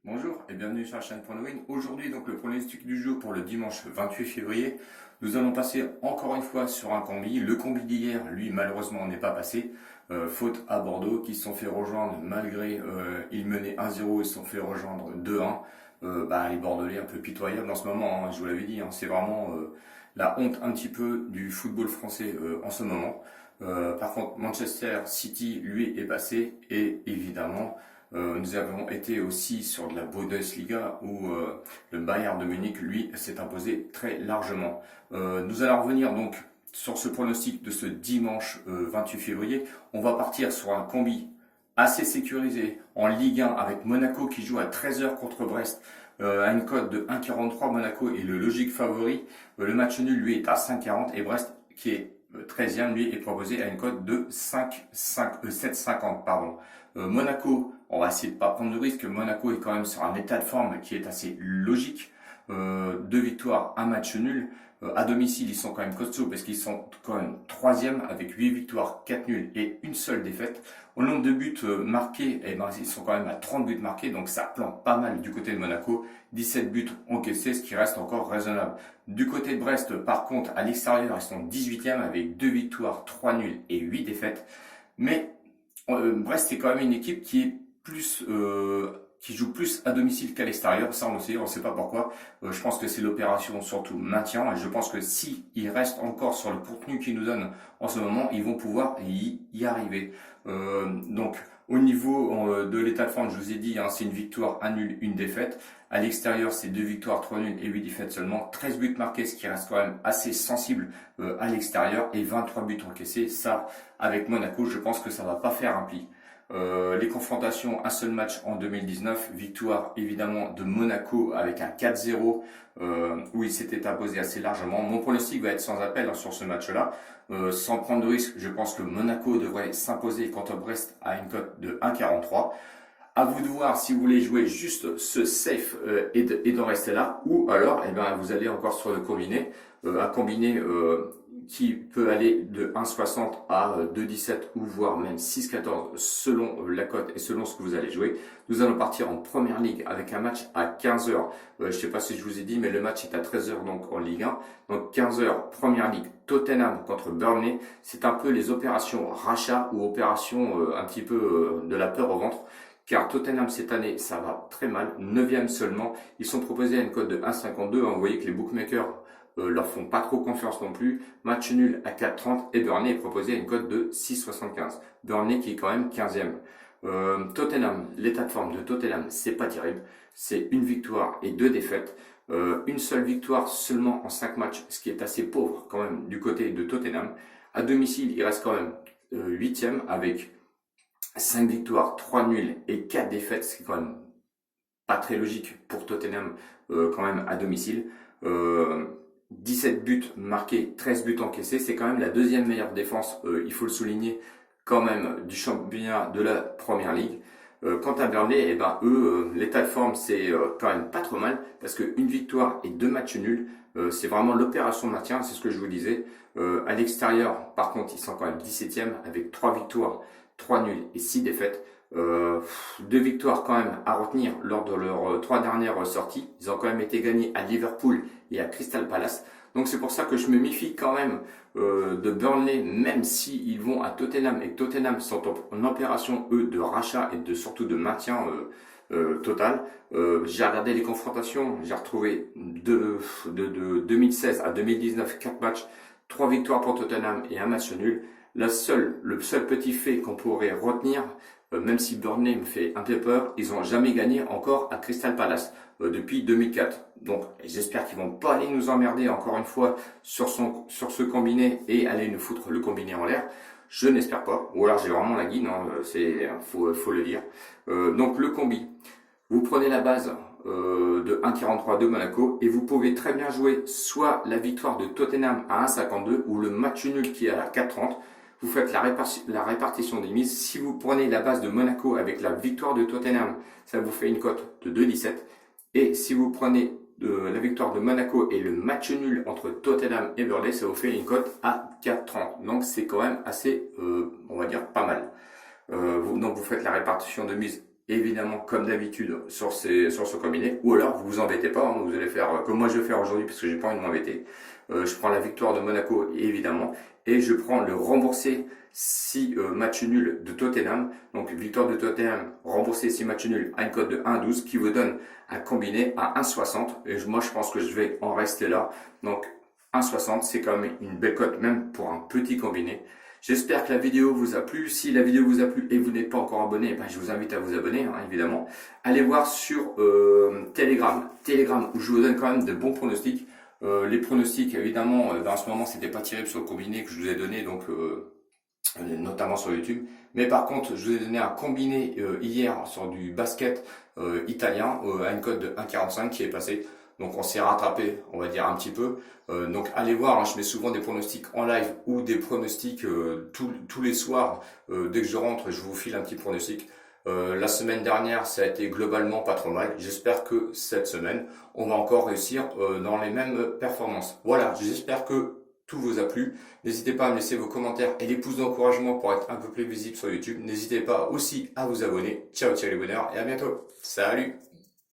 Bonjour et bienvenue sur la chaîne Prono-Win. Aujourd'hui, donc le pronostic du jour pour le dimanche 28 février. Nous allons passer encore une fois sur un combi. Le combi d'hier, lui, malheureusement, n'est pas passé. Faute à Bordeaux qui se sont fait rejoindre malgré ils menaient 1-0, ils se sont fait rejoindre 2-1. Les Bordelais un peu pitoyables en ce moment, hein, je vous l'avais dit, hein, c'est vraiment la honte un petit peu du football français en ce moment. Par contre, Manchester City, lui, est passé et évidemment, nous avons été aussi sur de la Bundesliga où le Bayern de Munich, lui, s'est imposé très largement. Nous allons revenir donc sur ce pronostic de ce dimanche 28 février. On va partir sur un combi assez sécurisé en Ligue 1 avec Monaco qui joue à 13h contre Brest à une cote de 1,43. Monaco est le logique favori. Le match nul, lui, est à 5,40 et Brest, qui est 13e, lui, est proposé à une cote de 7,50. Monaco, on va essayer de pas prendre de risque. Monaco est quand même sur un état de forme qui est assez logique. 2 victoires, un match nul. À domicile, ils sont quand même costauds parce qu'ils sont quand même 3e avec 8 victoires, 4 nuls et une seule défaite. Au nombre de buts marqués, ils sont quand même à 30 buts marqués, donc ça plante pas mal du côté de Monaco. 17 buts encaissés, ce qui reste encore raisonnable. Du côté de Brest, par contre, à l'extérieur, ils sont 18e avec 2 victoires, 3 nuls et 8 défaites. Mais Brest est quand même une équipe qui joue plus à domicile qu'à l'extérieur. Ça, on le sait, on ne sait pas pourquoi. Je pense que c'est l'opération surtout maintien. Et je pense que si ils restent encore sur le contenu qu'ils nous donnent en ce moment, ils vont pouvoir y arriver. Donc, au niveau de l'état de forme, je vous ai dit, hein, c'est une victoire, un nul, une défaite. À l'extérieur, c'est 2 victoires, 3 nuls et 8 défaites seulement. 13 buts marqués, ce qui reste quand même assez sensible à l'extérieur. Et 23 buts encaissés. Ça, avec Monaco, je pense que ça va pas faire un pli. Les confrontations, un seul match en 2019, victoire évidemment de Monaco avec un 4-0 où il s'était imposé assez largement. Mon pronostic va être sans appel hein, sur ce match-là. Sans prendre de risque, je pense que Monaco devrait s'imposer contre Brest à une cote de 1,43. À vous de voir si vous voulez jouer juste ce safe et d'en rester là, ou alors vous allez encore sur le combiné, un combiné qui peut aller de 1,60 à 2,17 ou voire même 6,14 selon la cote et selon ce que vous allez jouer. Nous allons partir en première ligue avec un match à 15h. Je ne sais pas si je vous ai dit, mais le match est à 13h donc en Ligue 1. Donc 15h, première ligue, Tottenham contre Burnley. C'est un peu les opérations rachat ou opérations un petit peu de la peur au ventre. Car Tottenham cette année, ça va très mal, 9e seulement. Ils sont proposés à une cote de 1,52. Vous voyez que les bookmakers leur font pas trop confiance non plus. Match nul à 4,30 et Burnley est proposé à une cote de 6,75. Burnley qui est quand même 15e. Tottenham, l'état de forme de Tottenham, c'est pas terrible. C'est une victoire et 2 défaites. Une seule victoire seulement en 5 matchs, ce qui est assez pauvre quand même du côté de Tottenham. À domicile, il reste quand même 8e avec 5 victoires, 3 nuls et 4 défaites, ce qui est quand même pas très logique pour Tottenham quand même à domicile. 17 buts marqués, 13 buts encaissés, c'est quand même la deuxième meilleure défense, il faut le souligner, quand même, du championnat de la Première Ligue. Quant à Burnley, l'état de forme, c'est quand même pas trop mal, parce qu'une victoire et 2 matchs nuls, c'est vraiment l'opération de maintien, c'est ce que je vous disais. À l'extérieur, par contre, ils sont quand même 17e, avec 3 victoires, 3 nuls et 6 défaites. 2 victoires quand même à retenir lors de leurs 3 dernières sorties. Ils ont quand même été gagnés à Liverpool et à Crystal Palace. Donc c'est pour ça que je me méfie quand même de Burnley, même si ils vont à Tottenham et que Tottenham sont en opération eux de rachat et surtout de maintien total. J'ai regardé les confrontations, j'ai retrouvé de 2016 à 2019 4 matchs, 3 victoires pour Tottenham et un match nul. Le seul petit fait qu'on pourrait retenir, même si Burnley me fait un peu peur, ils n'ont jamais gagné encore à Crystal Palace depuis 2004. Donc j'espère qu'ils vont pas aller nous emmerder encore une fois sur ce combiné et aller nous foutre le combiné en l'air. Je n'espère pas. Ou alors j'ai vraiment la guine, hein, faut le dire. Donc le combi, vous prenez la base de 1,43 de Monaco et vous pouvez très bien jouer soit la victoire de Tottenham à 1,52 ou le match nul qui est à 4,30. Vous faites la répartition des mises. Si vous prenez la base de Monaco avec la victoire de Tottenham, ça vous fait une cote de 2,17. Et si vous prenez la victoire de Monaco et le match nul entre Tottenham et Burnley, ça vous fait une cote à 4,30. Donc c'est quand même assez, on va dire, pas mal. Donc vous faites la répartition de mise évidemment comme d'habitude sur ce combiné, ou alors vous vous embêtez pas, hein, vous allez faire comme moi je vais faire aujourd'hui parce que j'ai pas envie de m'embêter. Je prends la victoire de Monaco évidemment et je prends le remboursé 6 matchs nuls de Tottenham. Donc victoire de Tottenham, remboursé 6 matchs nuls à une cote de 1,12 qui vous donne un combiné à 1,60 et moi je pense que je vais en rester là. Donc 1,60 c'est quand même une belle cote même pour un petit combiné. J'espère que la vidéo vous a plu. Si la vidéo vous a plu et vous n'êtes pas encore abonné, je vous invite à vous abonner, hein, évidemment. Allez voir sur Telegram, où je vous donne quand même de bons pronostics. Les pronostics, évidemment, en ce moment, c'était pas terrible sur le combiné que je vous ai donné, donc notamment sur YouTube. Mais par contre, je vous ai donné un combiné hier sur du basket italien à une cote de 1,45 qui est passé. Donc on s'est rattrapé, on va dire un petit peu. Donc allez voir, hein, je mets souvent des pronostics en live ou des pronostics tous les soirs. Dès que je rentre, je vous file un petit pronostic. La semaine dernière, ça a été globalement pas trop mal. J'espère que cette semaine, on va encore réussir dans les mêmes performances. Voilà, j'espère que tout vous a plu. N'hésitez pas à me laisser vos commentaires et des pouces d'encouragement pour être un peu plus visible sur YouTube. N'hésitez pas aussi à vous abonner. Ciao, ciao les bonheurs et à bientôt. Salut!